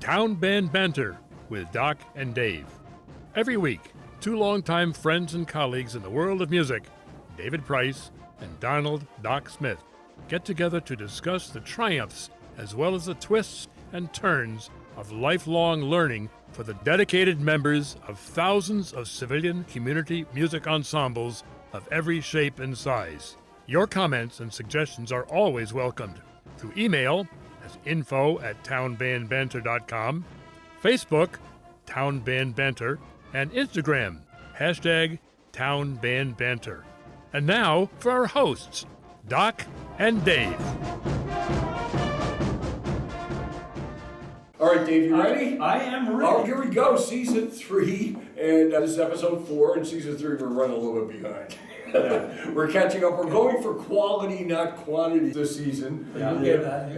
Town Band Banter with Doc and Dave. Every week, two longtime friends and colleagues in the world of music, David Price and Donald Doc Smith, get together to discuss the triumphs as well as the twists and turns of lifelong learning for the dedicated members of thousands of civilian community music ensembles of every shape and size. Your comments and suggestions are always welcomed through email as info@townbandbanter.com, Facebook, Town Band Banter, and Instagram, #TownBandBanter. And now for our hosts, Doc and Dave. All right, Dave, you ready? I am ready. Oh, here we go, season 3, and this is episode 4, and season 3 we're running a little bit behind. We're catching up. We're going for quality, not quantity this season. You'll get that.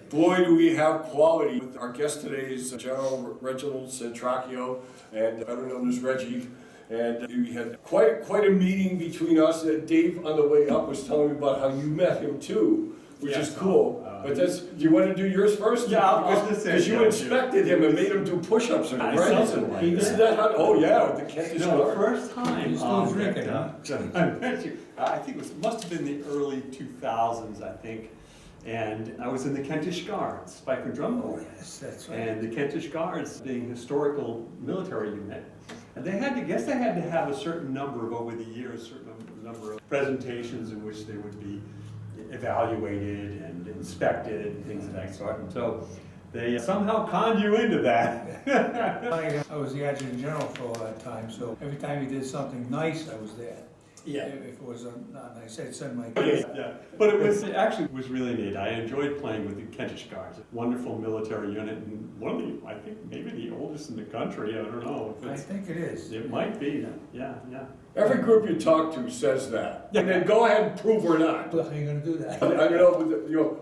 Boy, do we have quality. Our guest today is General Reginald Centracchio, and better known as Reggie. And we had quite a meeting between us. Dave, on the way up, was telling me about how you met him too, which is cool. But do you want to do yours first? Yeah, I'll just say because you inspected him and made him do push-ups, right? Isn't that how? Oh yeah, with the Kentish the first time. He's still drinking, huh? I think must have been the early 2000s, I think. And I was in the Kentish Guards, Spiker Drum Corps. Yes, that's right. And the Kentish Guards being historical military unit. And they had to have a certain number of, over the years, a certain number of presentations in which they would be evaluated and inspected and things of that sort. And so they somehow conned you into that. I was the adjutant general for all that time, so every time he did something nice, I was there. Yeah. If it was not nice, I'd send my Yeah, yeah. But it actually was really neat. I enjoyed playing with the Kentish Guards, a wonderful military unit, and one of the, I think maybe the oldest in the country. I don't know. I think it is. It might be. Yeah. Every group you talk to says that. And then go ahead and prove or not. How are you going to do that? I don't know,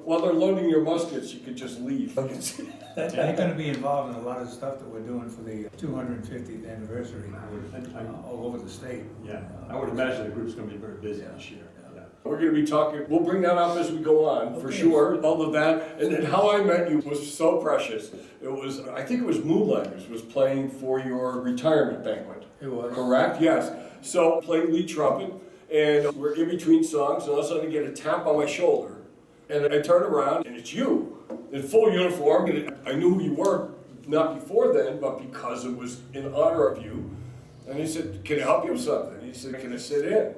while they're loading your muskets, you could just leave. They're going to be involved in a lot of stuff that we're doing for the 250th anniversary all over the state. Yeah, I would imagine the group's going to be very busy this year. Yeah. We're going to be talking, we'll bring that up as we go on, for sure, all of that. And then how I met you was so precious. It was, I think it was Moonlighters was playing for your retirement banquet. It was. Correct? Yes. So playing lead trumpet, and we're in between songs, and all of a sudden I get a tap on my shoulder. And I turn around, and it's you, in full uniform. And I knew who you were, not before then, but because it was in honor of you. And he said, "Can I help you with something?" He said, "Can I sit in?"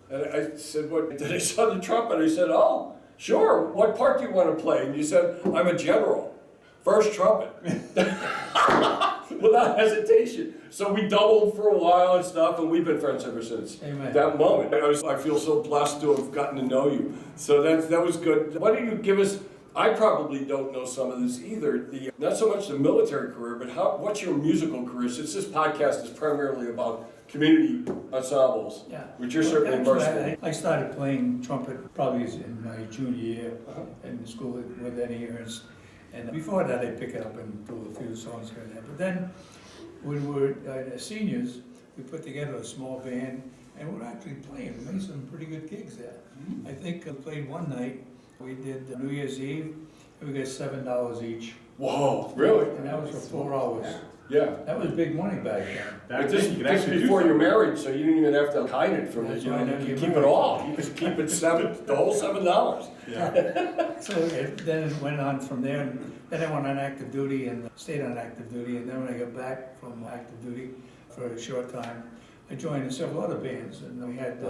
And I said, "What?" Then I saw the trumpet. I said, "Oh, sure. What part do you want to play?" And you said, "I'm a general. First trumpet." Without hesitation. So we doubled for a while and stuff, and we've been friends ever since. Amen. That moment. I feel so blessed to have gotten to know you. So that was good. Why don't you give us, I probably don't know some of this either, not so much the military career, but what's your musical career? Since this podcast is primarily about community ensembles, which you're certainly immersed in. I started playing trumpet probably in my junior year in school with Eddie Ernst. And before that, I'd pick it up and do a few songs here and there. But then, when we were seniors, we put together a small band, and we were actually playing. We made some pretty good gigs there. I think I played one night. We did New Year's Eve, and we got $7 each. Whoa, really? And that was for 4 hours. Yeah. That was big money back then. But this before you're married, so you didn't even have to hide it from it. You know, you keep it all. You just keep it the whole $7. Yeah. So then it went on from there, and then I went on active duty and stayed on active duty. And then when I got back from active duty for a short time, I joined several other bands, and we had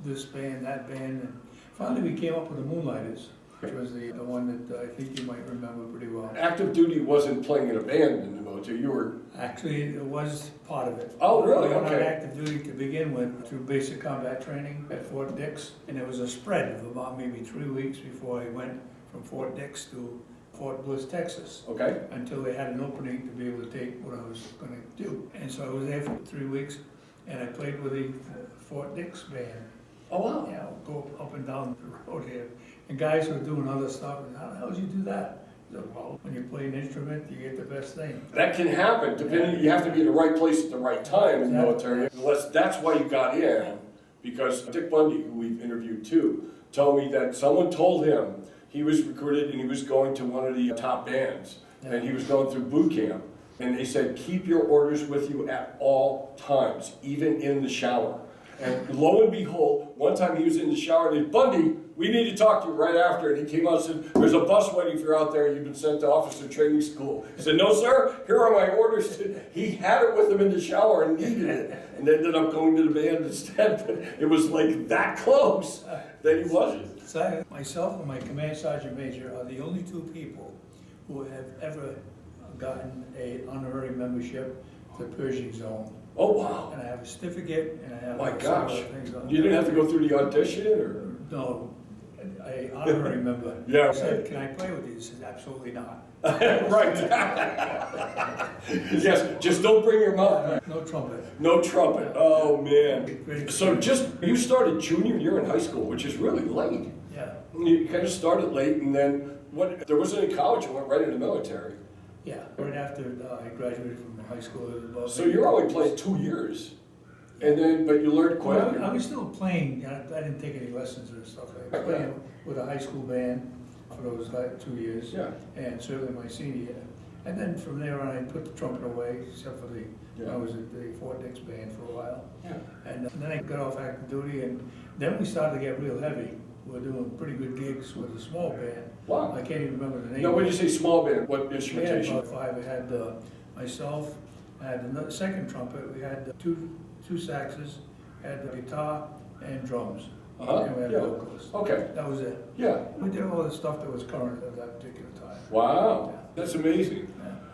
this band, that band, and finally we came up with the Moonlighters, which was the one that I think you might remember pretty well. Active duty wasn't playing in a band in the military. You were actually, it was part of it. Oh, really? I went on Okay. active duty to begin with through basic combat training at Fort Dix, and it was a spread of about maybe 3 weeks before I went from Fort Dix to Fort Bliss, Texas. Okay. Until they had an opening to be able to take what I was going to do. And so I was there for 3 weeks, and I played with the Fort Dix band. Oh, wow. Yeah, go up and down the road here. And guys were doing other stuff, and how the hell did you do that? I said, well, when you play an instrument, you get the best thing. That can happen, depending, you have to be in the right place at the right time in the military. That's why you got in, because Dick Bundy, who we've interviewed too, told me that someone told him he was recruited and he was going to one of the top bands. and he was going through boot camp. And they said, keep your orders with you at all times, even in the shower. And lo and behold, one time he was in the shower and he said, Bundy, we need to talk to you right after. And he came out and said, there's a bus waiting for you out there. You've been sent to officer training school. He said, no, sir, here are my orders. He had it with him in the shower and needed it. And ended up going to the band instead. But it was like that close that he wasn't. So myself and my command sergeant major are the only two people who have ever gotten a honorary membership to Pershing Zone. Oh, wow. And I have a certificate, and I have My some gosh. other things on You didn't have to go through the audition, or? No, a honorary member. Yeah, I said, okay. can I play with you? He said, absolutely not. Right. Yes, just don't bring your mouth back. No trumpet. No trumpet. Oh, man. So you started junior year in high school, which is really late. Yeah, You kind of started late, and then there wasn't any college, you went right into the military. yeah. Right after I graduated from high school. So you're only playing 2 years, and then, but you learned quick. Well, I was still playing. I didn't take any lessons or stuff like that. Playing with a high school band for those 2 years. Yeah. And certainly my senior year. And then from there on, I put the trumpet away, except for I was at the Fort Dix band for a while. Yeah. And then I got off active duty, and then we started to get real heavy. We were doing pretty good gigs with a small band. Wow. I can't even remember the name. Now, when you say small band, what We had instrumentation? about five. I had myself, I had another second trumpet, we had two saxes, had the guitar and drums. And we had Yeah. vocals. Okay. That was it. Yeah. We did all the stuff that was current at that particular time. Wow. That's amazing.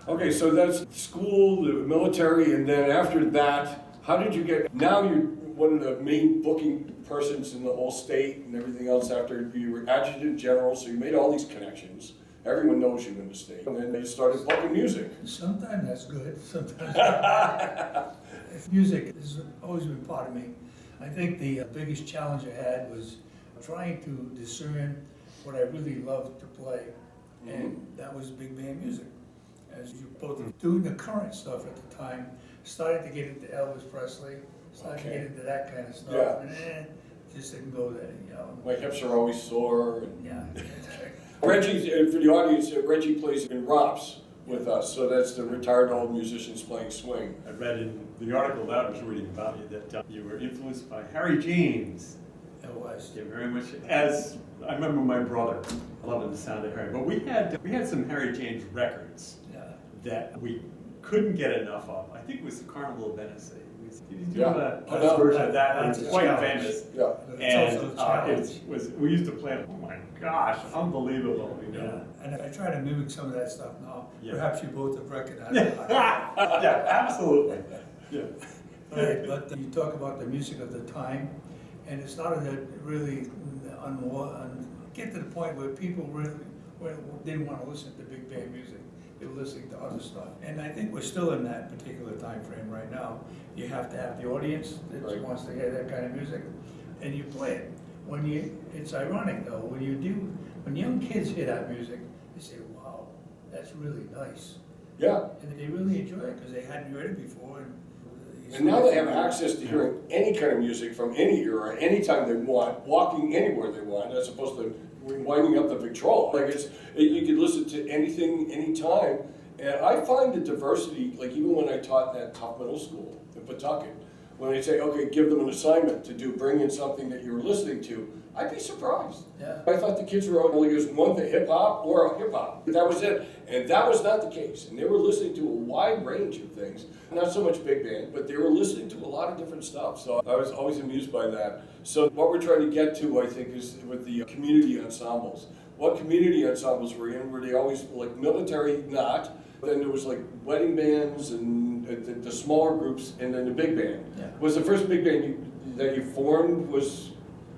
Okay, so that's school, the military, and then after that, how did you get, now you're one of the main booking persons in the whole state and everything else after you were adjutant general, so you made all these connections. Everyone knows you in the state. And then you started booking music. Sometimes that's good, sometimes. Music has always been part of me. I think the biggest challenge I had was trying to discern what I really loved to play, and that was big band music. As you both doing the current stuff at the time, started to get into Elvis Presley, started to get into that kind of stuff, Yeah. and just didn't go there, you know. My hips are always sore. Yeah. Reggie, for the audience, Reggie plays in ROPS with us, so that's the retired old musicians playing swing. I read in the article that I was reading about you that you were influenced by Harry James. It was. Yeah, very much. As I remember my brother loving the sound of Harry, but we had some Harry James records that we couldn't get enough of. I think it was the Carnival of Venice. He was doing a version of that, and it's quite famous. Yeah. And it was, we used to play it. Oh my gosh, unbelievable! You know? And I try to mimic some of that stuff now. Yeah. Perhaps you both have recognized it. Yeah, absolutely. Yeah. But you talk about the music of the time, and it started to really get to the point where people really didn't want to listen to big band music. They were listening to other stuff. And I think we're still in that particular time frame right now. You have to have the audience that wants to hear that kind of music, and you play it. It's ironic though, when young kids hear that music, they say, wow, that's really nice. Yeah. And they really enjoy it because they hadn't heard it before. And now they have access to hearing any kind of music from any era, anytime they want, walking anywhere they want, as opposed to winding up the Victrola. Like you can listen to anything, anytime. And I find the diversity, like even when I taught at Tough Middle School in Pawtucket, when they say, okay, give them an assignment to bring in something that you were listening to, I'd be surprised. Yeah. I thought the kids were only using one thing, hip hop or hip hop. That was it. And that was not the case. And they were listening to a wide range of things. Not so much big band, but they were listening to a lot of different stuff. So I was always amused by that. So what we're trying to get to, I think, is with the community ensembles. What community ensembles were in? Were they always like military? Not. Then there was like wedding bands and the smaller groups, and then the big band. Yeah. Was the first big band that you formed was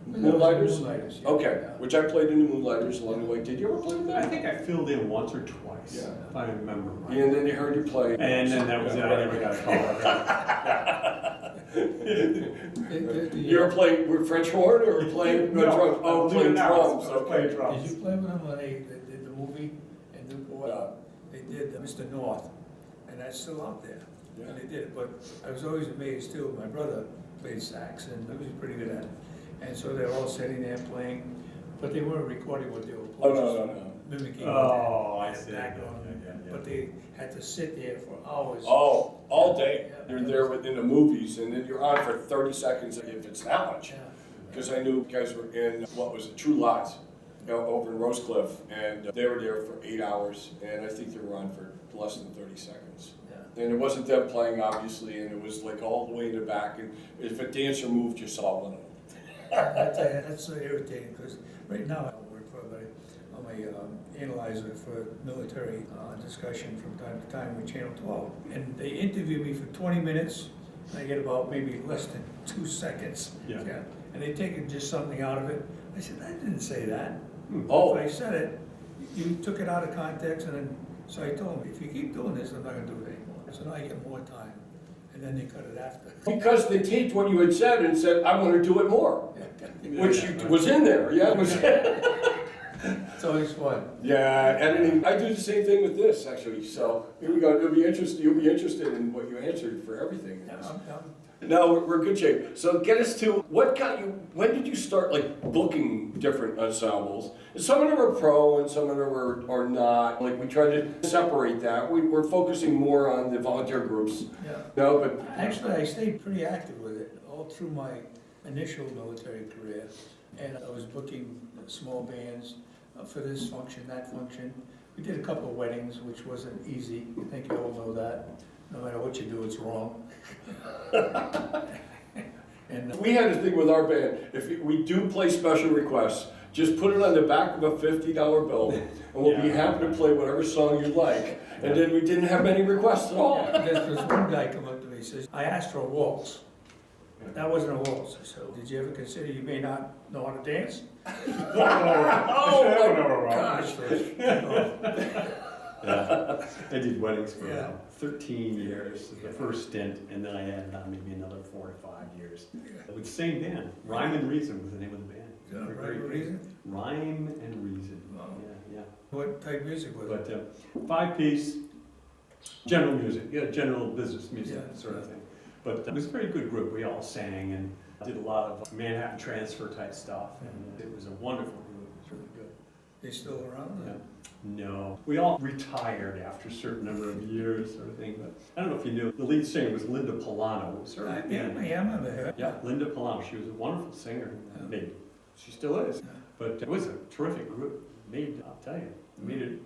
Moonlighters? Moonlighters, yeah. Okay, which I played in the Moonlighters along the way. Did you ever play with that? I think I filled in once or twice, Yeah. if I remember right. And then they heard you play. And then that was it. I never got a call. You were playing with French horn or playing drums? Oh, playing drums. I was playing drums. Did you play with them when they did the movie in Newport? They did Mr. North, and that's still out there. Yeah. And they did it, but I was always amazed too. My brother played sax, and he was pretty good at it. And so they were all sitting there playing, but they weren't recording what they were Oh, playing. mimicking. Oh, what I they had see. back Yeah, on. yeah. But they had to sit there for hours. Oh, all day. Yeah. You're there within the movies, and then you're on for 30 seconds if it's that much. Yeah. Because I knew guys were in, what was it, True Lies, over in Rosecliff, and they were there for 8 hours, and I think they were on for less than 30 seconds. Yeah. And it wasn't them playing, obviously, and it was like all the way in the back, and if a dancer moved, you saw one of them. I tell you, that's so irritating, because right now I work for, but I'm a analyzer for military discussion from time to time with Channel 12. And they interview me for 20 minutes, and I get about maybe less than 2 seconds. Yeah. And they take just something out of it. I said, I didn't say that. Oh. If I said it, you took it out of context, and then, so I told them, if you keep doing this, I'm not gonna do it anymore. So now I get more time, and then they cut it after. Because they taped what you had said and said, I want to do it more, which was in there, yeah, it was. It's always fun. Yeah, editing. I do the same thing with this, actually. So here we go. You'll be interested in what you answered for everything. Yeah, No, we're in good shape. So get us to what got you. When did you start like booking different ensembles? And some of them are pro, and some of them are not. Like we try to separate that. We're focusing more on the volunteer groups. Yeah. No, but Actually, I stayed pretty active with it all through my initial military career. And I was booking small bands for this function, that function. We did a couple of weddings, which wasn't easy. I think you all know that. No matter what you do, it's wrong. And we had a thing with our band. If we do play special requests, just put it on the back of a $50 bill, and we'll be happy to play whatever song you like. And then we didn't have many requests at all. There's one guy come up to me and says, I asked for a waltz. That wasn't a waltz. I said, did you ever consider you may not know how to dance? Oh my gosh. Yeah, I did weddings for Yeah. 13 years, the first stint, and then I added on maybe another 4 to 5 years. With the same band, Rhyme and Reason was the name of the band. Yeah, Rhyme and Reason? Rhyme and Reason, Wow. yeah. What type of music was it? But 5-piece, general music, general business music Yeah. sort of thing. But it was a very good group, we all sang and did a lot of Manhattan Transfer type stuff, and it was a wonderful group, it was really good. They still around? Yeah. No, we all retired after a certain number of years, sort of thing. But I don't know if you knew, the lead singer was Linda Polano. It was her I band. remember her. Yeah, Linda Polano. She was a wonderful singer. Yeah. Maybe she still is. Yeah. But it was a terrific group. I'll tell you, made it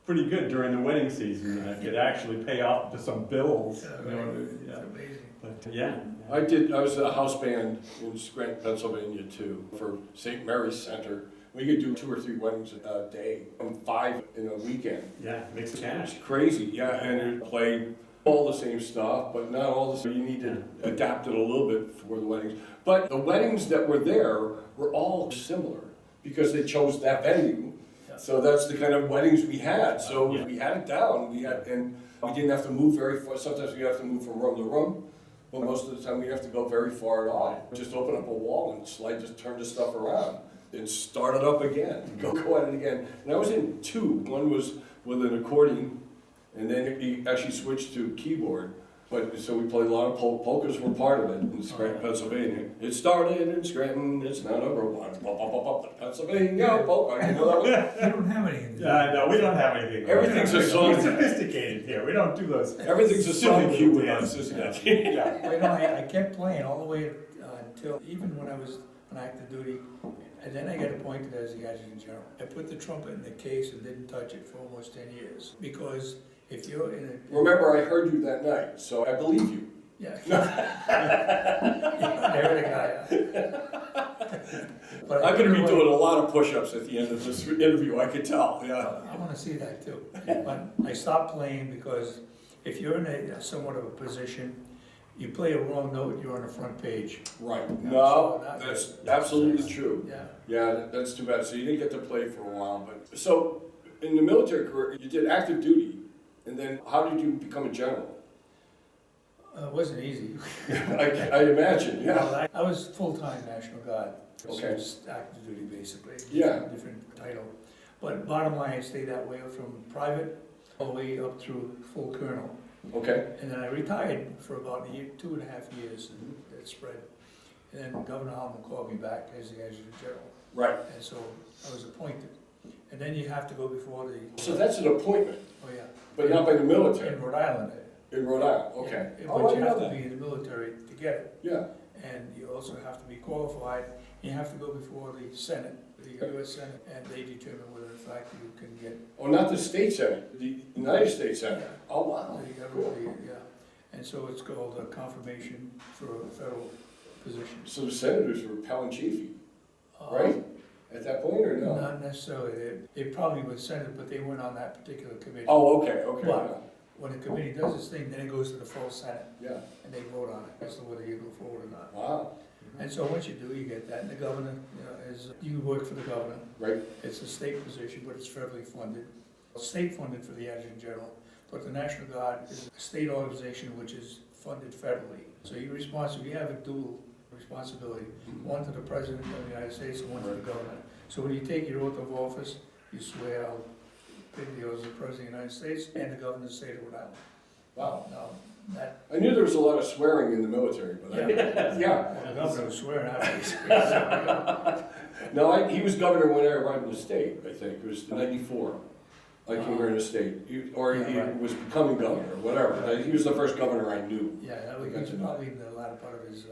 pretty good during the wedding season. I could actually pay off to some bills. Yeah, You know, right. yeah. It's amazing. But yeah. I was a house band in Scranton, Pennsylvania too, for St. Mary's Center. We could do 2 or 3 weddings a day, and 5 in a weekend. Yeah, makes It's cash. crazy, yeah, and it played all the same stuff, but not all the same. You need to adapt it a little bit for the weddings. But the weddings that were there were all similar because they chose that venue. Yeah. So that's the kind of weddings we had. So Yeah. we had it down. And we didn't have to move very far. Sometimes we have to move from room to room. But most of the time we have to go very far at all. Just open up a wall and just turn the stuff around. And start it up again, go at it again. And I was in 2. One was with an accordion, and then he actually switched to keyboard. But so we played a lot of polkas were part of it in Scranton, Pennsylvania. It started in Scranton, it's not a robot. Pennsylvania polka. You know that one? You don't have any in there. No, we don't have anything. Everything's a song. We're sophisticated here. We don't do those. Everything's a silly song cue with little us, isn't dances. it? Yeah. Well, you know, I kept playing all the way until, even when I was on active duty, and then I got appointed as the adjutant general. I put the trumpet in the case and didn't touch it for almost 10 years. Because if you're in a... Remember, I heard you that night, so I believe you. Yeah. I heard a guy. But I'm gonna be doing a lot of push-ups at the end of this interview, I could tell, yeah. I want to see that too. But I stopped playing because if you're in a somewhat of a position, you play a wrong note, you're on the front page. Right, So no, that- that's absolutely true. Yeah. Yeah, that's too bad. So you didn't get to play for a while, but, so, in the military career, you did active duty, and then how did you become a general? It wasn't easy. I imagine, yeah. Well, I was full-time National Guard. So Okay. it was active duty basically. Yeah. Different title. But bottom line, I stayed that way from private all the way up through full colonel. Okay, And then I retired for about a year, 2.5 years, and it spread. And then Governor Holman called me back as the adjutant general. right. And so I was appointed. And then you have to go before the, So that's an appointment, oh yeah. but not by the military. In Rhode Island. In Rhode Island, okay. Yeah, Oh, but I you know have to that. be in the military to get it. Yeah, And you also have to be qualified. You have to go before the Senate, the US Senate, and they determine whether in fact you can get. oh, not the state senate, the United States Senate. Yeah. Oh, wow. the Cool. government, yeah. And so it's called a confirmation for a federal position. So the senators were Palanchifi, Uh, right? At that point, or no? Not necessarily. They probably were Senate, but they weren't on that particular committee. Oh, okay, okay, But when the committee does its thing, then it goes to the full Senate, yeah. and they vote on it as to whether you go forward or not. Wow, And so once you do, you get that, and the governor, you know, you work for the governor. right, It's a state position, but it's federally funded. State funded for the Adjutant General, but the National Guard is a state organization which is funded federally. So you're responsible, you have a dual responsibility, one to the President of the United States and one to the governor. So when you take your oath of office, you swear I'll pay the oath as the President of the United States and the Governor of the State of Rhode Island. wow. Now, that, I knew there was a lot of swearing in the military, but I, yeah. well, the governor was swearing out. No, he was governor when I arrived in the state, I think, it was '94. I came here in the state, or he Yeah, right. was becoming governor, or whatever. He was the first governor I knew. Yeah, that was probably the latter part of his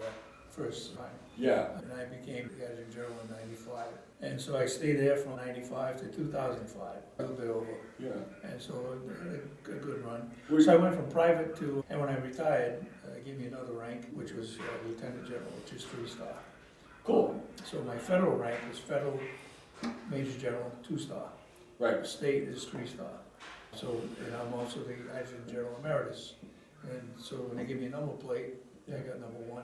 first time. Yeah, And I became the Adjutant General in '95. And so I stayed there from '95 to 2005, a little bit over. yeah. And so I had a good run. Were So I you- went from private to, and when I retired, they gave me another rank, which was Lieutenant General, which is 3-star. Cool, So my federal rank was Federal Major General, 2-star. right. State is 3-star. So, and I'm also the Adjutant General Emeritus. And so when they give me a number plate, I got #1,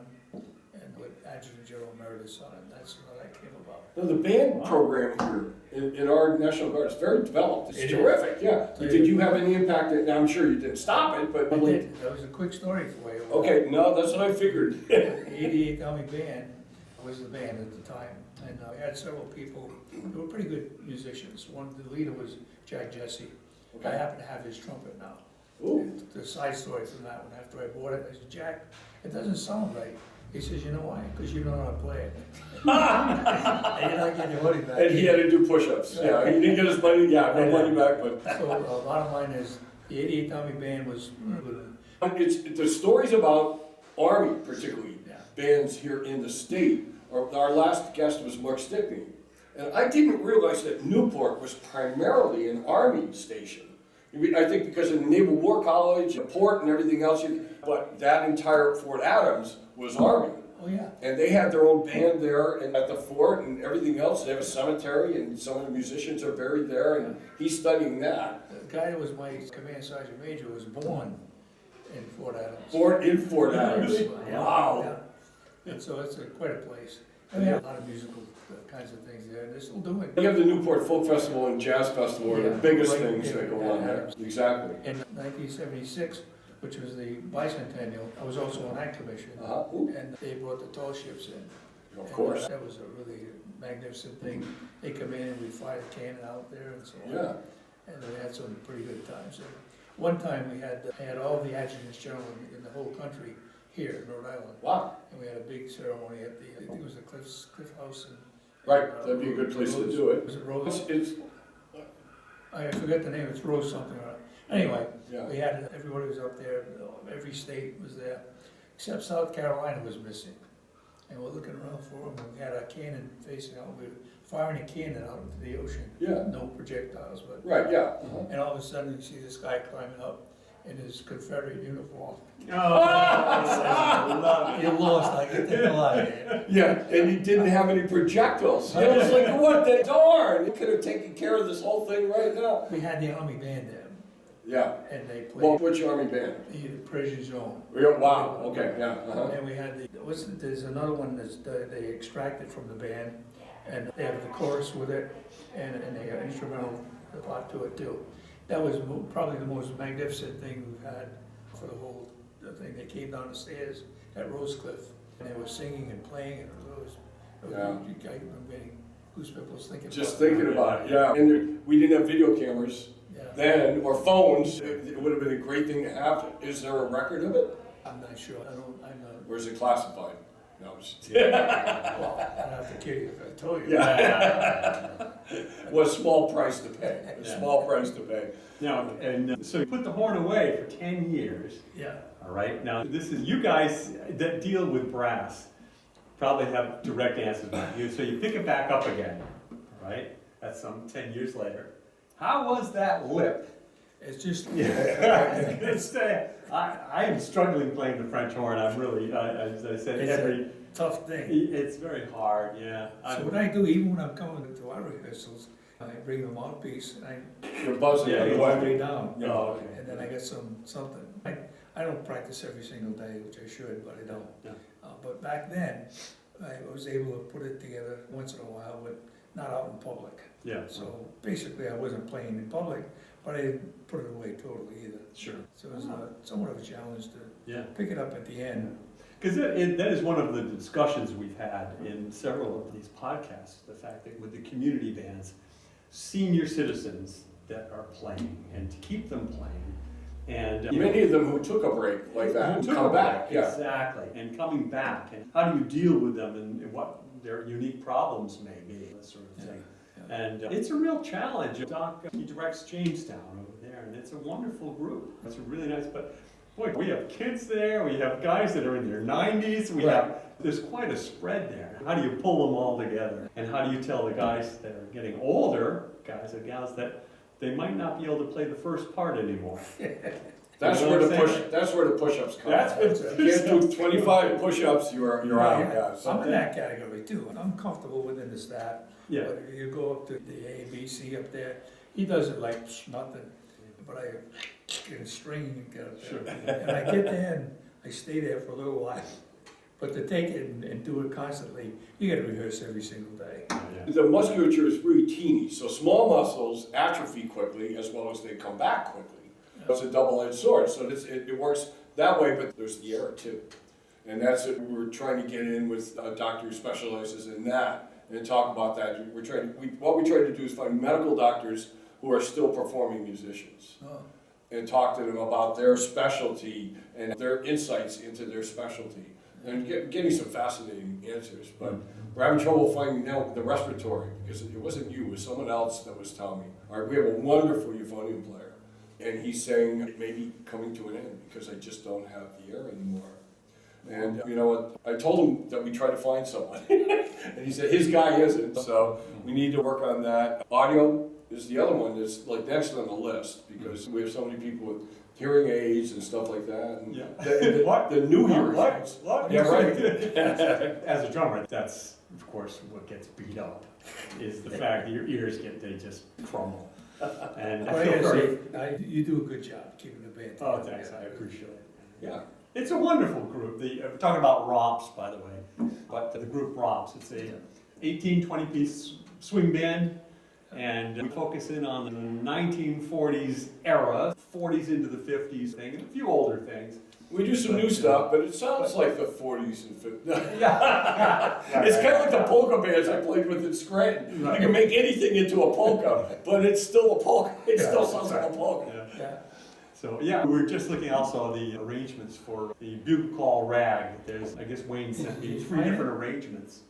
and with Adjutant General Emeritus on it. That's how that came about. Now, the band program here in our National Guard is very developed. It's It is. terrific, yeah. It Did is. you have any impact? Now, I'm sure you didn't stop it, but. I did. That was a quick story for you. Okay, no, that's what I figured. The 88th Army Band was the band at the time, and I had several people who were pretty good musicians. One, the leader was Jack Jesse. I Okay. happen to have his trumpet now. Ooh, The side story from that one, after I bought it, I said, Jack, it doesn't sound right. He says, you know why? Because you don't know how to play it. And you're not getting your money back. and he had to do push-ups. Yeah, he didn't get his money, yeah, no money back, but. So bottom line is, the 88th Army Band was good. It's, the stories about Army particularly, Yeah. bands here in the state, our last guest was Mark Stickney. And I didn't realize that Newport was primarily an Army station. I mean, I think because of the Naval War College, the port and everything else, but that entire Fort Adams was Army. Oh, yeah. And they had their own band there and at the fort and everything else. They have a cemetery and some of the musicians are buried there and he's studying that. The guy that was my command sergeant major was born in Fort Adams. In Fort Adams. Yeah, Wow. yeah. And so it's quite a place. And we have a lot of musical kinds of things there, and they're still doing You it. have the Newport Folk Festival and Jazz Festival are the Yeah, biggest right things there that go at on there. Adams. Exactly. In 1976, which was the bicentennial, I was also on that commission, Ooh, and they brought the tall ships in. of course. And that was a really magnificent thing. They come in and we fire the cannon out there and so on. Yeah. And we had some pretty good times. And one time I had all the adjutants general in the whole country here in Rhode Island. Wow. And we had a big ceremony at the, I think it was the Cliff House. Right, that'd be a good place to do it. Was it Rose? It's, I forget the name, it's Rose something or other. Anyway, yeah. we had, everybody was up there, every state was there, except South Carolina was missing. And we're looking around for them, and we had a cannon facing out, we were firing a cannon out into the ocean. Yeah. No projectiles, but, Right, yeah. and all of a sudden you see this guy climbing up in his Confederate uniform. I love You lost, I get the hell out of here. Yeah, and he didn't have any projectiles. It was like, what the darn? He could have taken care of this whole thing right now. We had the Army band there, Yeah. and they Well, played which Army band? the Persian Zone. Wow, okay, yeah. Uh-huh. And we had there's another one that's, they extracted from the band, and they have the chorus with it, and they have instrumental part to it too. That was probably the most magnificent thing we've had for the whole thing. They came down the stairs at Rosecliff, and they were singing and playing, and Yeah. I'm getting goosebumps thinking Just about it. thinking about it, yeah. And we didn't have video cameras Yeah, then, or phones. It would have been a great thing to have. Is there a record of it? I'm not sure, I'm not, Or is it classified? No, I'm just well, I'd have to kill you if I told you. Yeah. Was a small price to pay, a small price to pay. Now, and so you put the horn away for 10 years. Yeah. All right, now this is, you guys that deal with brass probably have direct answers about you. So you pick it back up again, all right? That's some 10 years later. How was that lip? It's just, Yeah, I was gonna say, I am struggling playing the French horn. I'm really, as I said, it's a tough thing. it's very hard, yeah. So what I do, even when I'm coming to our rehearsals, I bring the mouthpiece, and You're buzzing Yeah, on the I go way. way down. Oh, okay. And then I get something. I don't practice every single day, which I should, but I don't. Yeah. But back then, I was able to put it together once in a while, but not out in public. Yeah, So basically, I wasn't playing in public, but I didn't put it away totally either. sure. So it was somewhat of a challenge to Yeah. pick it up at the end. Because that is one of the discussions we've had in several of these podcasts, the fact that with the community bands, senior citizens that are playing, and to keep them playing, and Many of them who took a break like that, Took come a back, break, yeah. Exactly, and coming back, and how do you deal with them, and what their unique problems may be, that sort of thing. Yeah. And it's a real challenge. Doc, he directs Jamestown over there, and it's a wonderful group. It's really nice, but boy, we have kids there, we have guys that are in their 90s, there's quite a spread there. How do you pull them all together? And how do you tell the guys that are getting older, guys and gals, that they might not be able to play the first part anymore? That's You know where what the I'm push, saying? that's where the push-ups come. That's what- If you can't do 25 push-ups, you're out, yeah. I'm in that category too, and I'm comfortable within the staff. Yeah. But if you go up to the A, B, C up there, he does it like nothing, but I get a string and get up there. Sure. And I get there and I stay there for a little while. But to take it and do it constantly, you gotta rehearse every single day. Yeah. The musculature is really teeny, so small muscles atrophy quickly as well as they come back quickly. It's a double-edged sword, so it works that way, but there's the error too. And that's what we're trying to get in with a doctor who specializes in that and talk about that. What we try to do is find medical doctors who are still performing musicians Oh, and talk to them about their specialty and their insights into their specialty. And getting some fascinating answers, but we're having trouble finding now the respiratory, because it wasn't you, it was someone else that was telling me. All right, we have a wonderful euphonium player, and he's saying it may be coming to an end because I just don't have the air anymore. And you know what, I told him that we try to find someone, and he said his guy isn't, so we need to work on that. Audio is the other one that's like next on the list, because we have so many people with hearing aids and stuff like that. And Yeah. the new hearing aids. What? Yeah, right. As a drummer, that's of course what gets beat up, is the fact that your ears they just crumble. And But I I feel gotta very, say, you do a good job keeping the band oh, together. thanks, I appreciate it. Yeah. It's a wonderful group. We're talking about romps, by the way, but the group romps, it's a 18, 20-piece swing band, and we focus in on the 1940s era, 40s into the 50s thing, and a few older things. We do some new stuff, but it sounds like the 40s and 50s. Yeah. It's kind of like the polka bands I played with in Scranton. You can make anything into a polka, but it's still a polka. It still sounds like a polka. Yeah. Yeah. So, yeah, we're just looking also at the arrangements for the bugle call rag. There's, I guess Wayne sent me 3 different arrangements.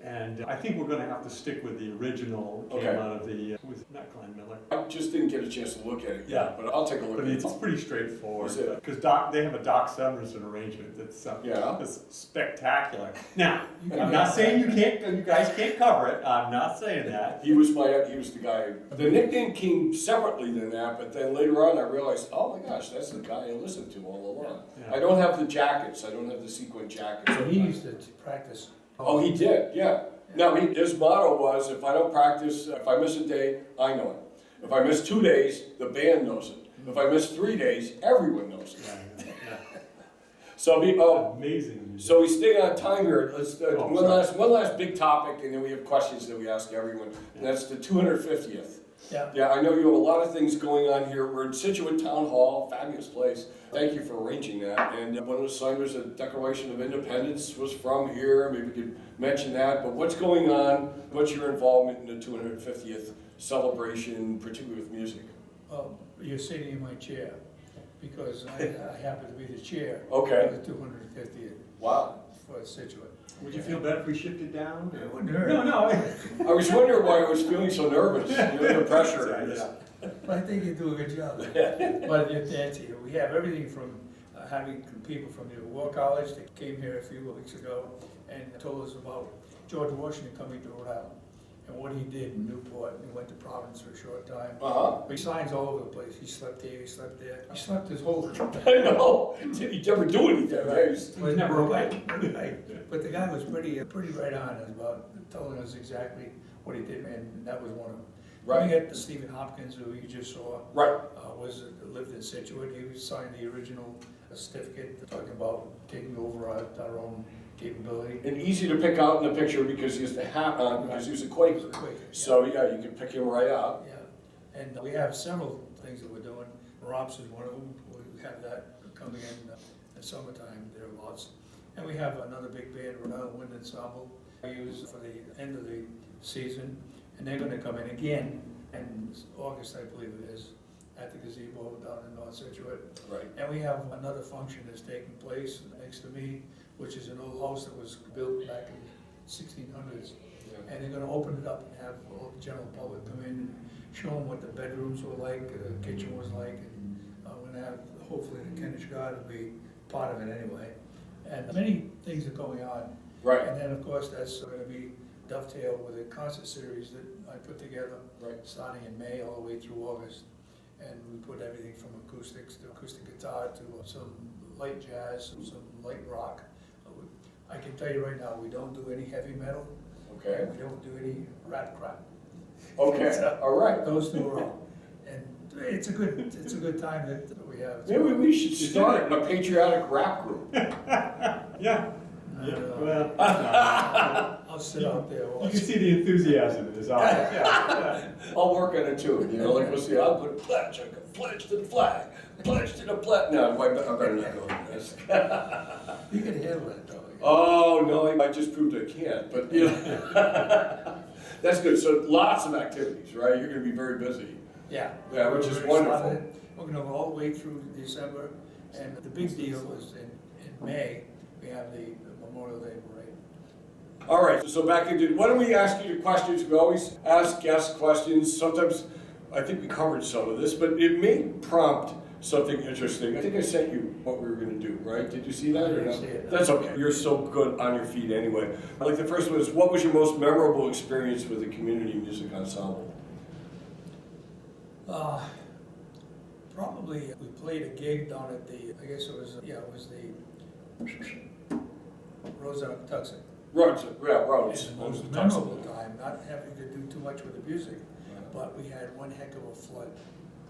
And I think we're gonna have to stick with the original, came Okay. out of the, who was it? Not Glenn Miller. I just didn't get a chance to look at it Yeah. yet, but I'll take a look But at it's it. pretty straightforward, Is it? because they have a Doc Severson arrangement that's Yeah. that's spectacular. Now, I'm not saying you guys can't cover it, I'm not saying that. He was the guy. The nickname came separately than that, but then later on I realized, oh my gosh, that's the guy I listened to all along. Yeah. I don't have the jackets. I don't have the sequin jackets. So he used to practice. Oh, he did, yeah. No, his motto was, if I don't practice, if I miss a day, I know it. If I miss 2 days, the band knows it. If I miss 3 days, everyone knows it. Yeah, yeah. So Amazing. so we stay on time here. Let's Oh, one last big topic, and then we have questions that we ask everyone. And that's the 250th. Yeah. Yeah, I know you have a lot of things going on here. We're in Scituate Town Hall, fabulous place. Thank you for arranging that. And one of the signers of the Declaration of Independence was from here. Maybe we could mention that. But what's going on? What's your involvement in the 250th celebration, particularly with music? Well, you're sitting in my chair, because I happen to be the chair. Okay. For the 250th Wow. for Scituate. Would you feel better if we shifted down? It wouldn't hurt. No. I was wondering why I was feeling so nervous, the pressure. Yeah. But I think you do a good job. But you're dancing. We have everything from having people from the War College that came here a few weeks ago and told us about George Washington coming to Rhode Island and what he did in Newport. He went to Providence for a short time. But He signs all over the place. He slept here, he slept there. He slept his whole I know. Did he ever do anything? Right? He's never away. But the guy was pretty right on about telling us exactly what he did, and that was one of them. Right. We had Stephen Hopkins, who you just saw, Right. lived in Scituate. He signed the original certificate talking about taking over our own capability. And easy to pick out in the picture because he has the hat on, because he was a Quaker. So yeah, you can pick him right out. Yeah, and we have several things that we're doing. Rob's is one of them. We have that coming in the summertime, there are lots. And we have another big band, Rhode Island Wind Ensemble, we use for the end of the season. And they're gonna come in again in August, I believe it is, at the gazebo down in North Scituate. Right. And we have another function that's taking place next to me, which is an old house that was built back in 1600s. And they're gonna open it up and have all the general public come in and show them what the bedrooms were like, the kitchen was like. And we're gonna have, hopefully the Kentish Guard will be part of it anyway. And many things are going on. Right. And then, of course, that's gonna be dovetailed with a concert series that I put together, Right. starting in May all the way through August. And we put everything from acoustics to acoustic guitar to some light jazz, some light rock. I can tell you right now, we don't do any heavy metal. Okay. We don't do any rap crap. Okay. So, All right. those two are all. And it's a good time that we have. Maybe we should start a patriotic rap group. Yeah. Well, I'll sit out there. you can see the enthusiasm in his eyes. I'll work on it too. Like we'll see. I'll put a pledge. I can pledge to the flag. Pledge to the flag. No, I better not go into this. You can handle it though. Oh no, I just proved I can't. But that's good. So lots of activities, right? You're going to be very busy. Yeah. Yeah, which is We're wonderful. started. We're gonna go all the way through December, and the big deal is in May, we have the Memorial Day Parade. All right, so back into, why don't we ask you the questions? We always ask guests questions. Sometimes, I think we covered some of this, but it may prompt something interesting. I think I sent you what we were gonna do, right? Did you see that or I didn't not? see it. That's okay. You're so good on your feet anyway. Like the first one is, what was your most memorable experience with a community music ensemble? Probably, we played a gig down at the, I guess it was the Rose on Patuxent. Roads, yeah, roads. And the most memorable time, not having to do too much with the music, but we had one heck of a flood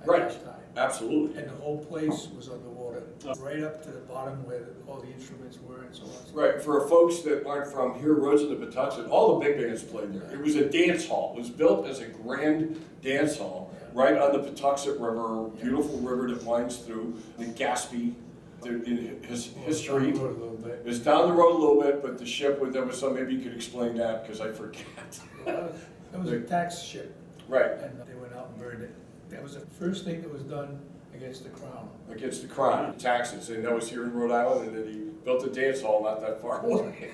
at Right. that time. Absolutely. And the whole place was underwater, right up to the bottom where all the instruments were and so on. Right, for folks that aren't from here, Roads of the Patuxent, all the big bands played there. It was a dance hall. It was built as a grand dance hall right on the Patuxent River, beautiful river that winds through the Gaspee. In his history, Down the road a little bit. it's down the road a little bit, but the ship, there was some, maybe you could explain that because I forget. It was a tax ship, Right, and they went out and burned it. That was the first thing that was done against the crown. against the crown, taxes, and that was here in Rhode Island, and then he built a dance hall not that far away.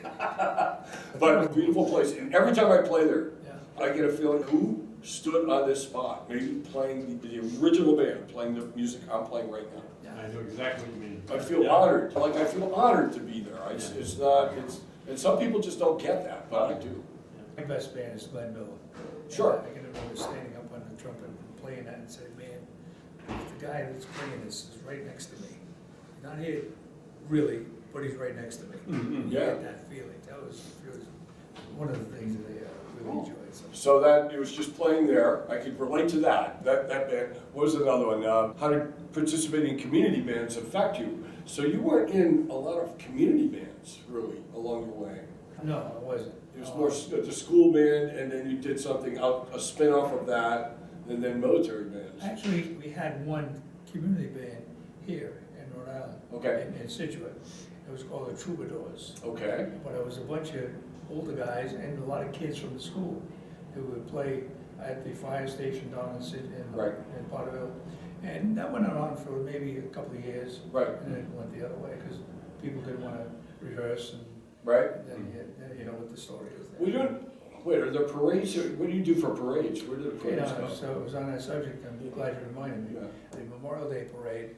But beautiful place, and every time I play there, Yeah. I get a feeling, who stood on this spot, maybe playing the original band, playing the music I'm playing right now. I know exactly what you mean. I feel honored, like I feel honored to be there. It's not, and some people just don't get that, but I do. My best band is Glenn Miller. Sure. I can remember standing up on the trumpet and playing that and saying, man, the guy that's playing this is right next to me. Not here, really, but he's right next to me. You Yeah. get that feeling. That was one of the things that I really enjoyed. So that, it was just playing there, I could relate to that band. What was another one? How did participating in community bands affect you? So you weren't in a lot of community bands, really, along your way. No, I wasn't. It was more the school band, and then you did something out, a spin-off of that, and then military bands. Actually, we had one community band here in Rhode Island. Okay. In Scituate. It was called the Troubadours. Okay, But it was a bunch of older guys and a lot of kids from the school who would play at the fire station down Right. in Potterville. And that went on for maybe a couple of years. Right. And then it went the other way because people didn't want to rehearse and Right? Then you know what the story is. We don't, wait, are there parades, what do you do for parades? Where do the Okay, parades now, go? so it was on that subject, I'm glad you reminded me. Yeah. The Memorial Day Parade,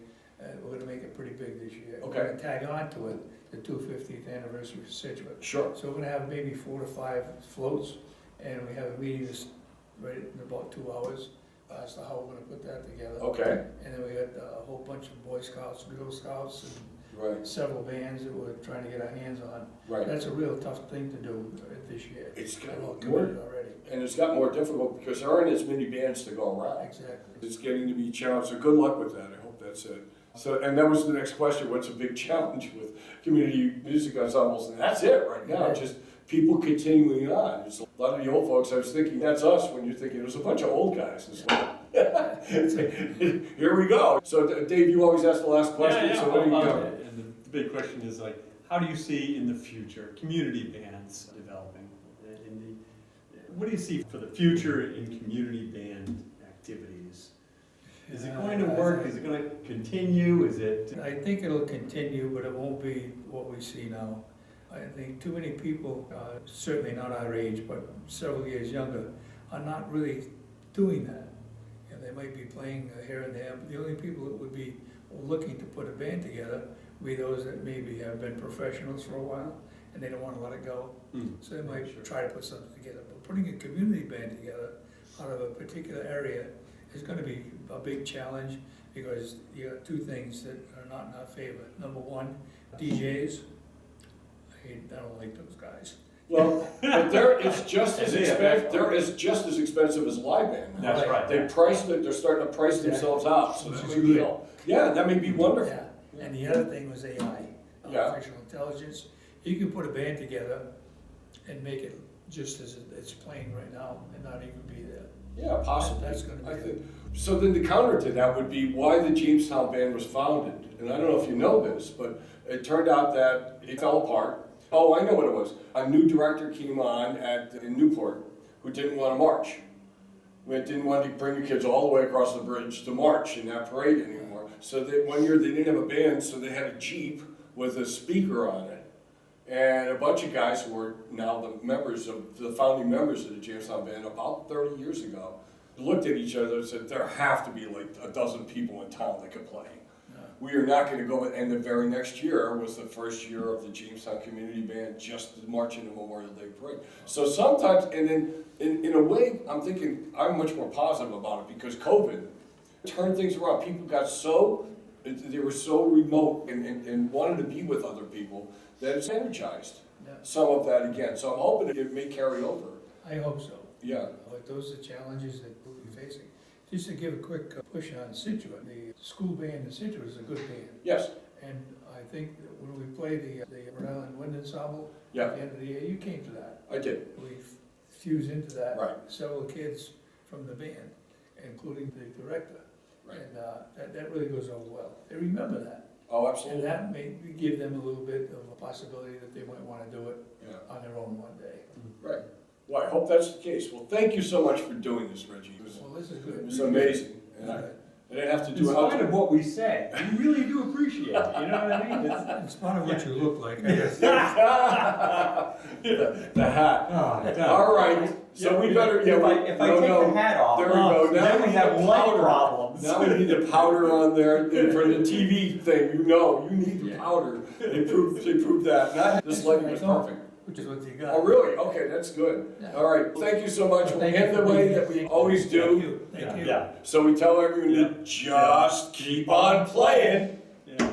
we're gonna make it pretty big this year. Okay. We're gonna tag on to it, the 250th anniversary of Scituate. Sure. So we're gonna have maybe 4 to 5 floats, and we have a meeting this, right, in about 2 hours, as to how we're gonna put that together. Okay, And then we got a whole bunch of Boy Scouts, Girl Scouts, and right, several bands that we're trying to get our hands on. right. That's a real tough thing to do this year. It's got We're all more, committed already. and it's got more difficult because there aren't as many bands to go around. Exactly. It's getting to be challenged, so good luck with that, I hope that's it. So, and that was the next question, what's a big challenge with community music ensembles? And that's it right now, Yeah. just people continuing on. It's a lot of the old folks, I was thinking, that's us, when you're thinking, there's a bunch of old guys. It's like, here we go. So Dave, you always ask the last question, so what do you got? And the big question is like, how do you see in the future community bands developing? What do you see for the future in community band activities? Is it going to work? Is it going to continue? Is it? I think it'll continue, but it won't be what we see now. I think too many people, certainly not our age, but several years younger, are not really doing that. And they might be playing here and there, but the only people that would be looking to put a band together would be those that maybe have been professionals for a while, and they don't want to let it go. So they might try to put something together. But putting a community band together out of a particular area is going to be a big challenge, because you got 2 things that are not in our favor. Number one, DJs. I don't like those guys. Well, but they're just as expensive as live band. That's right. They priced it, they're starting to price themselves out, so that may be, that may be wonderful. Yeah. And the other thing was AI, Yeah. artificial intelligence. You can put a band together and make it just as it's playing right now and not even be there. Yeah, possibly. That's gonna be I it. think. So then the counter to that would be why the Jamestown Band was founded. And I don't know if you know this, but it turned out that it fell apart. Oh, I know what it was. A new director came on in Newport who didn't want to march. Didn't want to bring the kids all the way across the bridge to march in that parade anymore. So that one year they didn't have a band, so they had a Jeep with a speaker on it. And a bunch of guys who were now the founding members of the Jamestown Band about 30 years ago looked at each other and said, there have to be like a dozen people in town that can play. We are not going to go, and the very next year was the first year of the Jamestown Community Band just marching the Memorial Day Parade. So sometimes, and then in a way, I'm thinking I'm much more positive about it because COVID turned things around. People got they were so remote and wanted to be with other people that it's energized some of that again. So I'm hoping it may carry over. I hope so. Yeah. But those are challenges that we'll be facing. Just to give a quick push on Scituate, the school band in Scituate is a good band. Yes. And I think that when we play the Rhode Island Wind Ensemble Yeah. at the end of the year, you came to that. I did. We fused into that. Right. Several kids from the band, including the director. Right. And that really goes over well. They remember that. Oh, And absolutely. that may give them a little bit of a possibility that they might want to do it Yeah. on their own one day. Right. Well, I hope that's the case. Well, thank you so much for doing this, Reggie. Well, this is It good. was amazing. And I didn't have to In do it. spite of what we say, we really do appreciate it. You know what I mean? In spite of what you look like, I guess. The hat. Oh, All right. So we better. If I take the hat off, There we go. Now then we need have the light powder. problems. Now we need the powder on there for the TV thing. You need the powder. They proved that. Not this lighting was perfect. Which is what you got. Oh, really? Okay, that's good. Yeah. All right. Thank you so much. We'll Thank you end the for way being that we here. always do. Thank you. Thank you. Yeah. So we tell everyone to just keep on playing. Yeah.